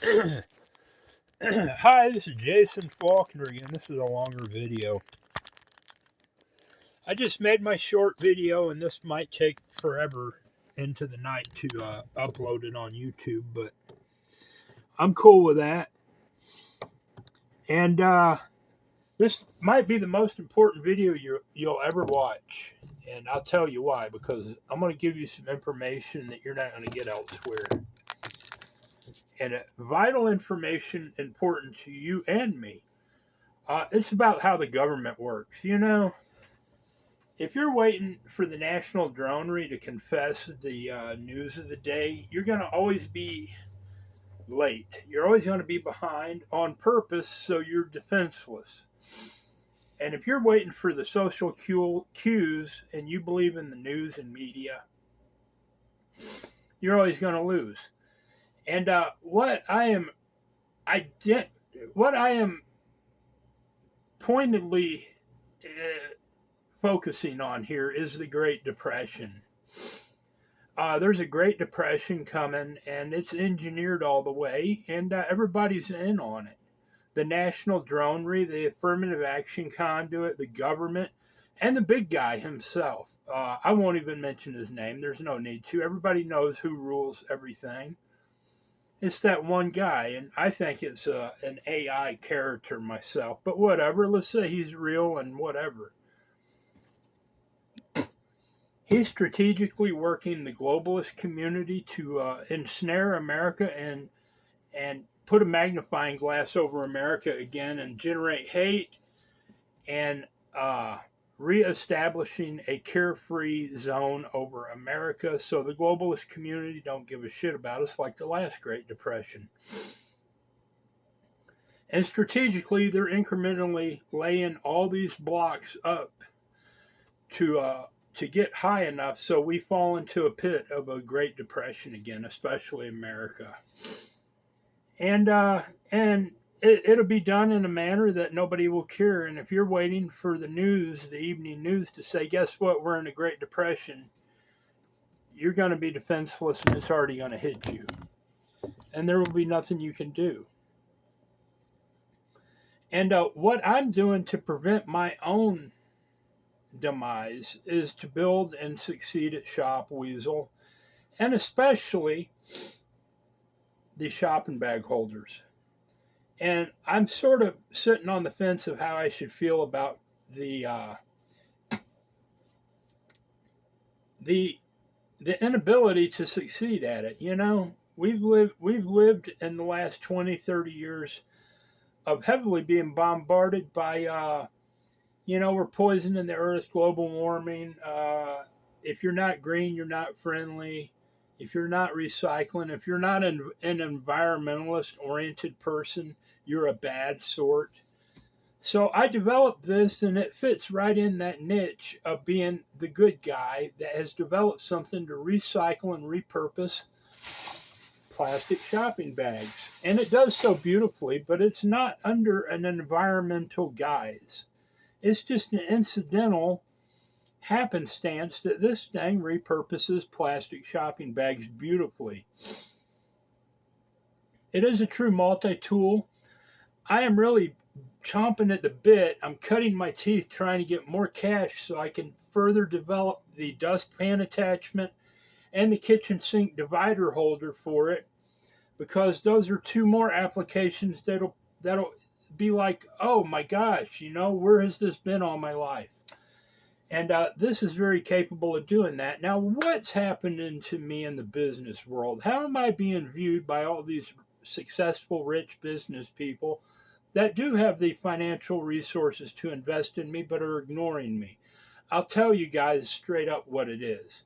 Hi, this is Jason Faulkner again. This is a longer video. I just made my short video, and this might take forever into the night to upload it on YouTube, but I'm cool with that. And this might be the most important video you'll ever watch. And I'll tell you why, because I'm going to give you some information that you're not going to get elsewhere. And vital information important to you and me. It's about how the government works. You know, if you're waiting for the national dronery to confess the news of the day, you're going to always be late. You're always going to be behind on purpose, so you're defenseless. And if you're waiting for the social cues and you believe in the news and media, you're always going to lose. And what I am pointedly focusing on here is the Great Depression. There's a Great Depression coming, and it's engineered all the way, and everybody's in on it. The national dronery, the affirmative action conduit, the government, and the big guy himself. I won't even mention his name. There's no need to. Everybody knows who rules everything. It's that one guy, and I think it's an AI character myself. But whatever, let's say he's real and whatever. He's strategically working the globalist community to ensnare America and put a magnifying glass over America again and generate hate and reestablishing a carefree zone over America so the globalist community don't give a shit about us like the last Great Depression. And strategically, they're incrementally laying all these blocks up to get high enough so we fall into a pit of a Great Depression again, especially America. And it'll be done in a manner that nobody will care. And if you're waiting for the news, the evening news, to say, guess what, we're in a Great Depression, you're going to be defenseless and it's already going to hit you. And there will be nothing you can do. And what I'm doing to prevent my own demise is to build and succeed at Shop Weasel, and especially the shopping bag holders. And I'm sort of sitting on the fence of how I should feel about the inability to succeed at it. You know, we've lived in the last 20, 30 years of heavily being bombarded by we're poisoning the earth, global warming. If you're not green, you're not friendly. If you're not recycling, if you're not an environmentalist-oriented person, you're a bad sort. So I developed this, and it fits right in that niche of being the good guy that has developed something to recycle and repurpose plastic shopping bags. And it does so beautifully, but it's not under an environmental guise. It's just an incidental happenstance that this thing repurposes plastic shopping bags beautifully. It is a true multi-tool. I am really chomping at the bit. I'm cutting my teeth trying to get more cash so I can further develop the dustpan attachment and the kitchen sink divider holder for it, because those are two more applications that'll be like, oh my gosh, where has this been all my life? And this is very capable of doing that. Now, what's happening to me in the business world? How am I being viewed by all these successful, rich business people that do have the financial resources to invest in me but are ignoring me? I'll tell you guys straight up what it is.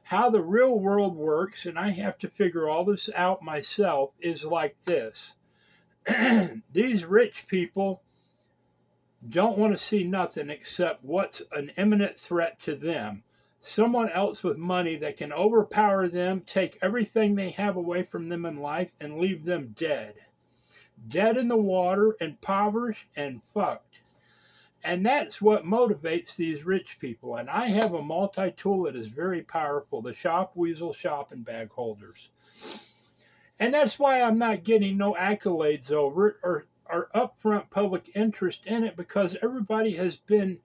How the real world works, and I have to figure all this out myself, is like this. These rich people don't want to see nothing except what's an imminent threat to them. Someone else with money that can overpower them, take everything they have away from them in life, and leave them dead. Dead in the water, impoverished, and fucked. And that's what motivates these rich people. And I have a multi-tool that is very powerful, the Shop Weasel shopping bag holders. And that's why I'm not getting no accolades over it or upfront public interest in it, because everybody has been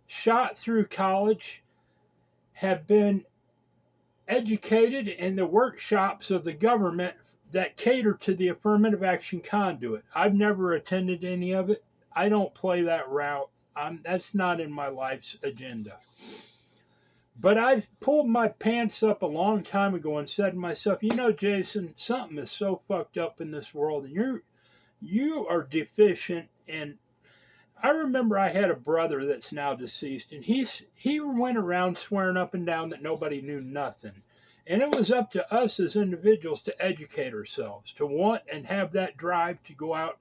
shot through college, have been educated in the workshops of the government that cater to the affirmative action conduit. I've never attended any of it. I don't play that route. That's not in my life's agenda. But I pulled my pants up a long time ago and said to myself, you know, Jason, something is so fucked up in this world, and you are deficient in. I remember I had a brother that's now deceased, and he went around swearing up and down that nobody knew nothing. And it was up to us as individuals to educate ourselves, to want and have that drive to go out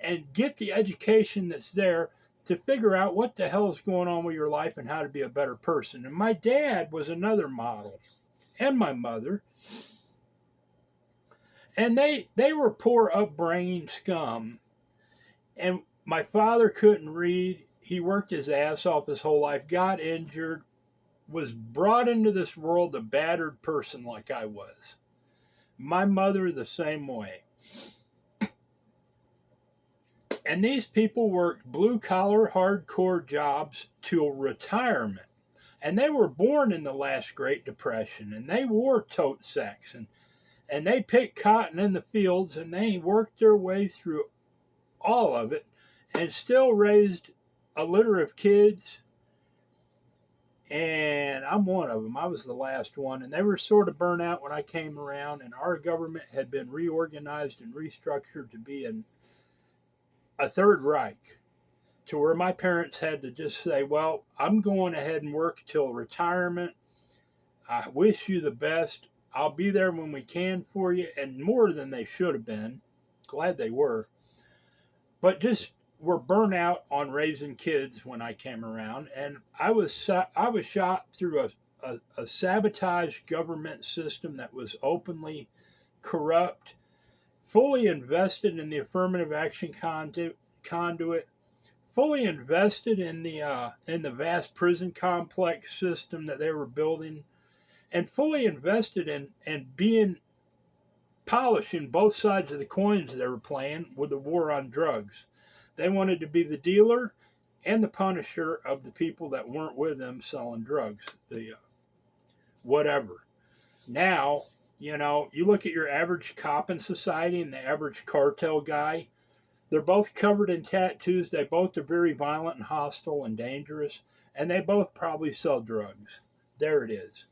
and get the education that's there to figure out what the hell is going on with your life and how to be a better person. And my dad was another model, and my mother. And they were poor upbringing scum. And my father couldn't read. He worked his ass off his whole life, got injured, was brought into this world a battered person like I was. My mother the same way. And these people worked blue-collar, hardcore jobs till retirement. And they were born in the last Great Depression, and they wore tote sacks, and they picked cotton in the fields, and they worked their way through all of it and still raised a litter of kids. And I'm one of them. I was the last one, and they were sort of burnt out when I came around, and our government had been reorganized and restructured to be a Third Reich, to where my parents had to just say, well, I'm going ahead and work till retirement. I wish you the best. I'll be there when we can for you, and more than they should have been. Glad they were. But just were burnt out on raising kids when I came around, and I was shot through a sabotaged government system that was openly corrupt, fully invested in the affirmative action conduit, fully invested in the vast prison complex system that they were building, and fully invested in being polishing both sides of the coins they were playing with the war on drugs. They wanted to be the dealer and the punisher of the people that weren't with them selling drugs, whatever. Now, you know, you look at your average cop in society and the average cartel guy, they're both covered in tattoos. They both are very violent and hostile and dangerous, and they both probably sell drugs. There it is.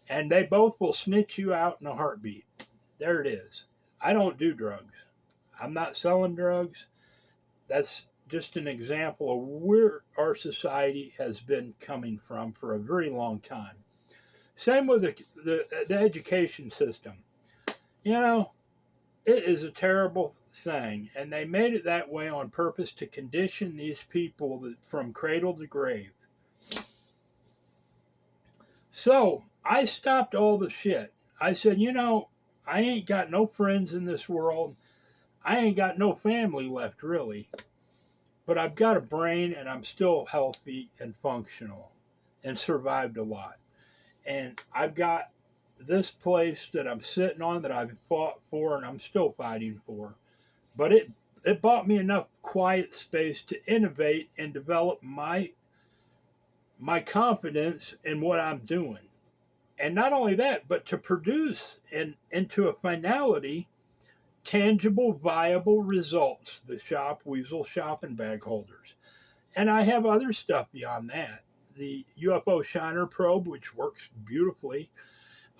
And they both will snitch you out in a heartbeat. There it is. I don't do drugs. I'm not selling drugs. That's just an example of where our society has been coming from for a very long time. Same with the education system. You know, it is a terrible thing, and they made it that way on purpose to condition these people from cradle to grave. So I stopped all the shit. I said, you know, I ain't got no friends in this world. I ain't got no family left, really. But I've got a brain, and I'm still healthy and functional and survived a lot. And I've got this place that I'm sitting on that I've fought for and I'm still fighting for. But it bought me enough quiet space to innovate and develop my confidence in what I'm doing. And not only that, but to produce into a finality tangible, viable results, the shop, Weasel shopping bag holders. And I have other stuff beyond that. The UFO Shiner probe, which works beautifully.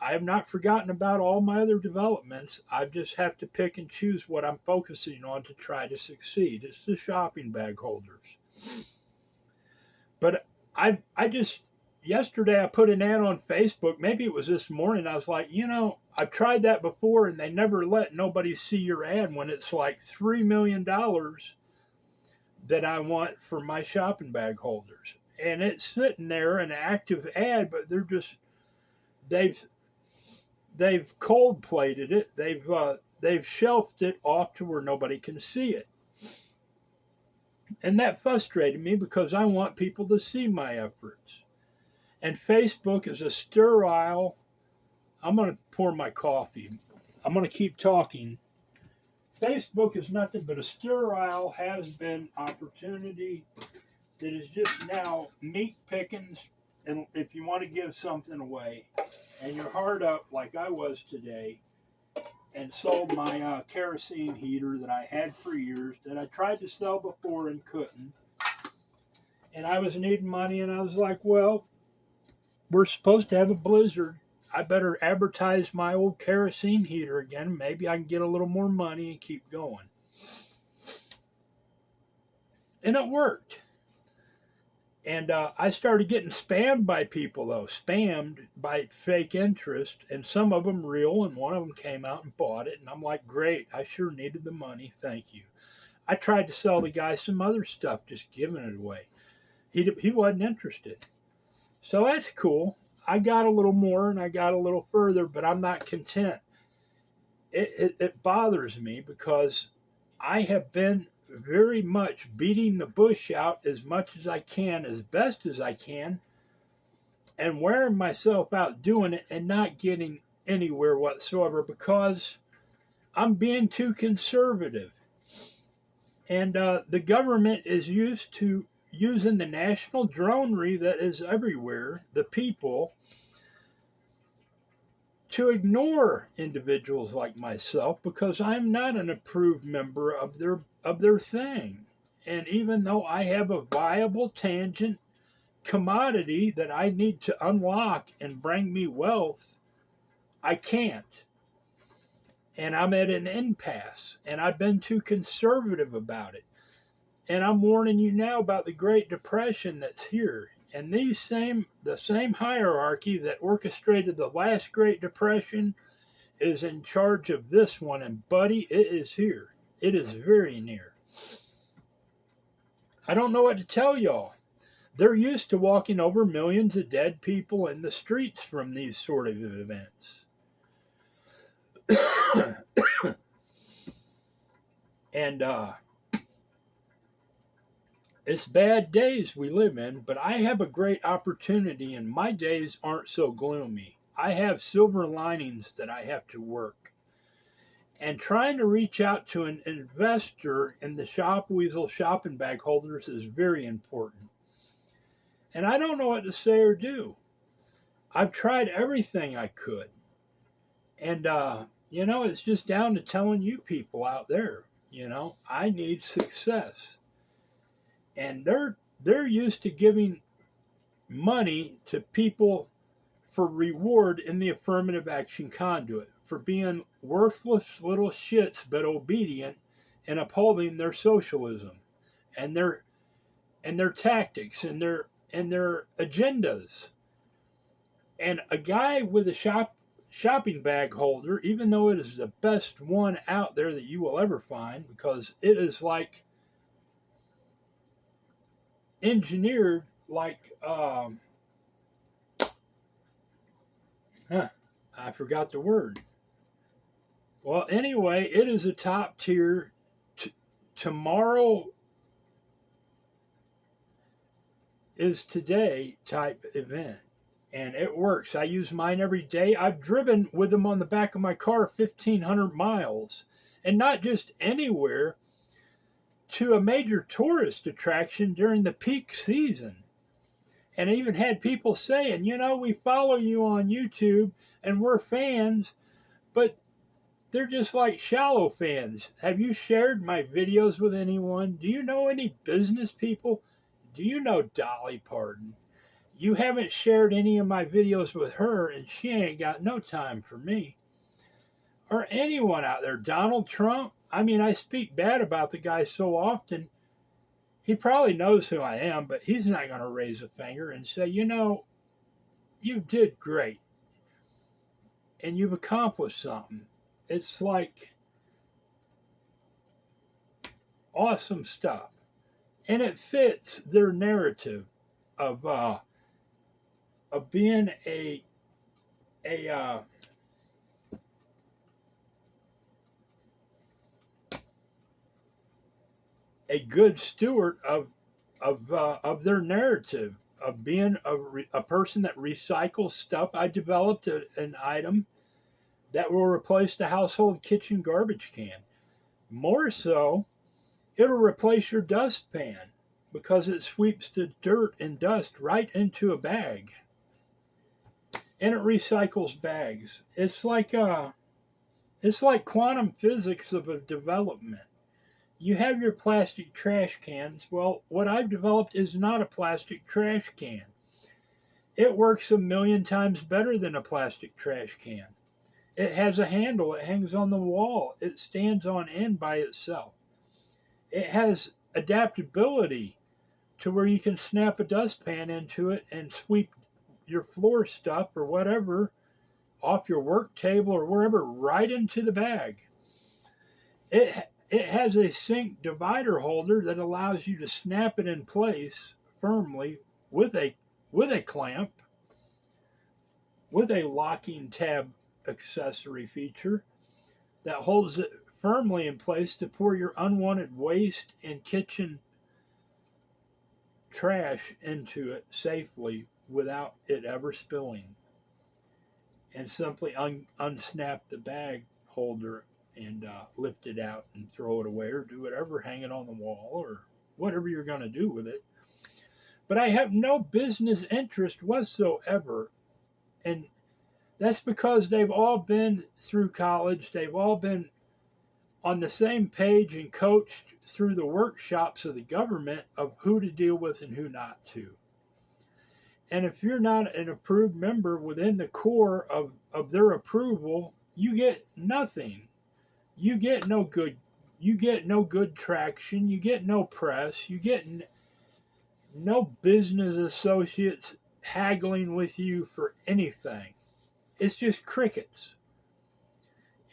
I have not forgotten about all my other developments. I just have to pick and choose what I'm focusing on to try to succeed. It's the shopping bag holders. But I just, yesterday I put an ad on Facebook. Maybe it was this morning. I was like, you know, I've tried that before, and they never let nobody see your ad when it's like $3 million that I want for my shopping bag holders. And it's sitting there, an active ad, but they're just, they've cold plated it. They've shelved it off to where nobody can see it. And that frustrated me because I want people to see my efforts. And Facebook is a sterile, I'm going to pour my coffee. I'm going to keep talking. Facebook is nothing but a sterile has-been opportunity that is just now meat pickings. And if you want to give something away and you're hard up like I was today and sold my kerosene heater that I had for years that I tried to sell before and couldn't, and I was needing money, and I was like, well, we're supposed to have a blizzard. I better advertise my old kerosene heater again. Maybe I can get a little more money and keep going. And it worked. And I started getting spammed by people, though. Spammed by fake interest. And some of them real. And one of them came out and bought it. And I'm like, great. I sure needed the money. Thank you. I tried to sell the guy some other stuff, just giving it away. He wasn't interested. So that's cool. I got a little more and I got a little further, but I'm not content. It bothers me because I have been very much beating the bush out as much as I can, as best as I can, and wearing myself out doing it and not getting anywhere whatsoever because I'm being too conservative. And the government is used to using the national dronery that is everywhere, the people, to ignore individuals like myself because I'm not an approved member of their thing. And even though I have a viable tangent commodity that I need to unlock and bring me wealth, I can't. And I'm at an impasse, and I've been too conservative about it. And I'm warning you now about the Great Depression that's here. And the same hierarchy that orchestrated the last Great Depression is in charge of this one. And buddy, it is here. It is very near. I don't know what to tell y'all. They're used to walking over millions of dead people in the streets from these sort of events. And it's bad days we live in, but I have a great opportunity and my days aren't so gloomy. I have silver linings that I have to work. And trying to reach out to an investor in the shop weasel shopping bag holders is very important. And I don't know what to say or do. I've tried everything I could. And, it's just down to telling you people out there, I need success. And they're used to giving money to people for reward in the affirmative action conduit for being worthless little shits but obedient and upholding their socialism and their tactics and their agendas. And a guy with a shopping bag holder, even though it is the best one out there that you will ever find, because it is like engineered like I forgot the word. Well, anyway, it is a top tier tomorrow is today type event, and it works. I use mine every day. I've driven with them on the back of my car 1,500 miles, and not just anywhere, to a major tourist attraction during the peak season. And I even had people saying, we follow you on YouTube and we're fans, but they're just like shallow fans. Have you shared my videos with anyone? Do you know any business people? Do you know Dolly Parton? You haven't shared any of my videos with her, and she ain't got no time for me. Or anyone out there. Donald Trump? I mean, I speak bad about the guy so often. He probably knows who I am, but he's not going to raise a finger and say, you did great. And you've accomplished something. It's like awesome stuff. And it fits their narrative of being a good steward of their narrative, of being a person that recycles stuff. I developed an item that will replace the household kitchen garbage can. More so, it'll replace your dustpan because it sweeps the dirt and dust right into a bag. And it recycles bags. It's like quantum physics of a development. You have your plastic trash cans. Well, what I've developed is not a plastic trash can. It works 1,000,000 times better than a plastic trash can. It has a handle. It hangs on the wall. It stands on end by itself. It has adaptability to where you can snap a dustpan into it and sweep your floor stuff or whatever off your work table or wherever right into the bag. It has a sink divider holder that allows you to snap it in place firmly with a clamp, with a locking tab accessory feature that holds it firmly in place to pour your unwanted waste and kitchen trash into it safely without it ever spilling. And simply unsnap the bag holder and lift it out and throw it away or do whatever, hang it on the wall or whatever you're going to do with it. But I have no business interest whatsoever. And that's because they've all been through college. They've all been on the same page and coached through the workshops of the government of who to deal with and who not to. And if you're not an approved member within the core of their approval, you get nothing. You get no good traction. You get no press. You get no business associates haggling with you for anything. It's just crickets.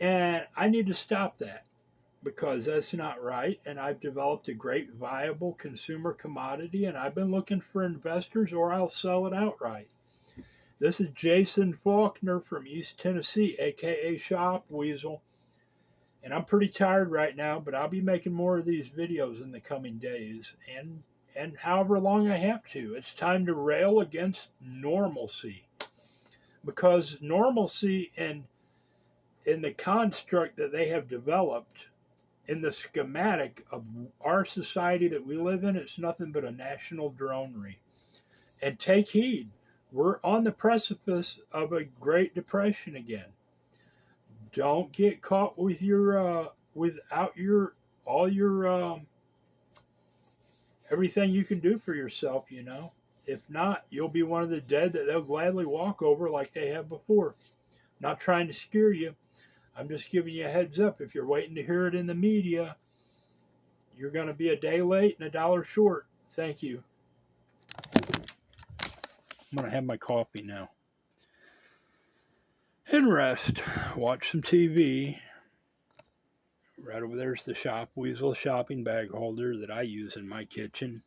And I need to stop that because that's not right. And I've developed a great viable consumer commodity and I've been looking for investors or I'll sell it outright. This is Jason Faulkner from East Tennessee, aka Shop Weasel. And I'm pretty tired right now, but I'll be making more of these videos in the coming days and however long I have to. It's time to rail against normalcy. Because normalcy in the construct that they have developed in the schematic of our society that we live in, it's nothing but a national dronery. And take heed, we're on the precipice of a Great Depression again. Don't get caught with your everything you can do for yourself, you know. If not, you'll be one of the dead that they'll gladly walk over like they have before. Not trying to scare you. I'm just giving you a heads up. If you're waiting to hear it in the media, you're going to be a day late and $1 short. Thank you. I'm going to have my coffee now. And rest. Watch some TV. Right over there's the Shop Weasel shopping bag holder that I use in my kitchen.